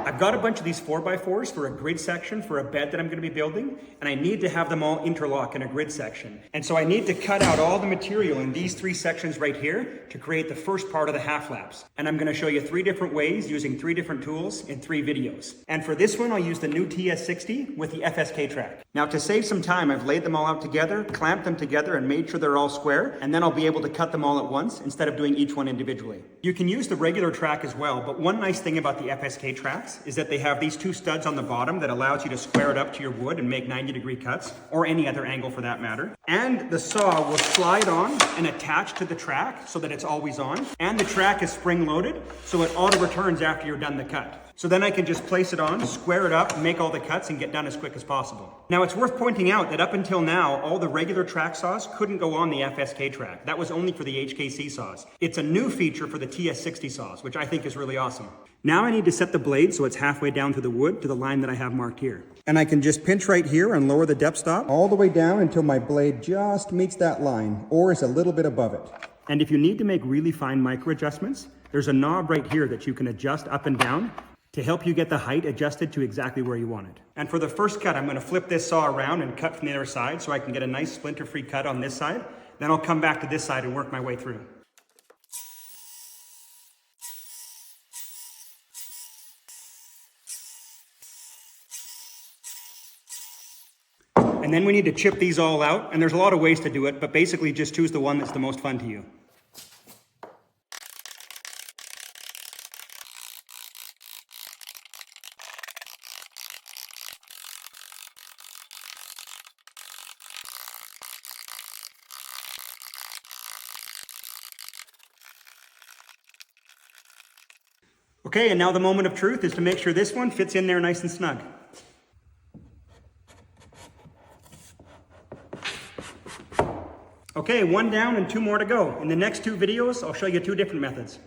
I've got a bunch of these 4x4s for a grid section for a bed that I'm going to be building, and I need to have them all interlock in a grid section. And so I need to cut out all the material in these 3 sections right here to create the first part of the half laps. And I'm going to show you 3 different ways using 3 different tools in 3 videos. And for this one, I'll use the new TS60 with the FSK Track. Now to save some time, I've laid them all out together, clamped them together, and made sure they're all square, and then I'll be able to cut them all at once instead of doing each one individually. You can use the regular track as well, but one nice thing about the FSK tracks is that they have these 2 studs on the bottom that allows you to square it up to your wood and make 90-degree cuts, or any other angle for that matter. And the saw will slide on and attach to the track so that it's always on. And the track is spring-loaded, so it auto returns after you're done the cut. So then I can just place it on, square it up, make all the cuts, and get done as quick as possible. Now it's worth pointing out that up until now, all the regular track saws couldn't go on the FSK track. That was only for the HKC saws. It's a new feature for the TS60 saws, which I think is really awesome. Now I need to set the blade so it's halfway down through the wood to the line that I have marked here. And I can just pinch right here and lower the depth stop all the way down until my blade just meets that line, or is a little bit above it. And if you need to make really fine micro adjustments, there's a knob right here that you can adjust up and down to help you get the height adjusted to exactly where you want it. And for the first cut, I'm going to flip this saw around and cut from the other side so I can get a nice splinter-free cut on this side. Then I'll come back to this side and work my way through. And then we need to chip these all out, and there's a lot of ways to do it, but basically just choose the one that's the most fun to you. Okay, and now the moment of truth is to make sure this one fits in there nice and snug. Okay, 1 down and 2 more to go. In the next 2 videos, I'll show you 2 different methods.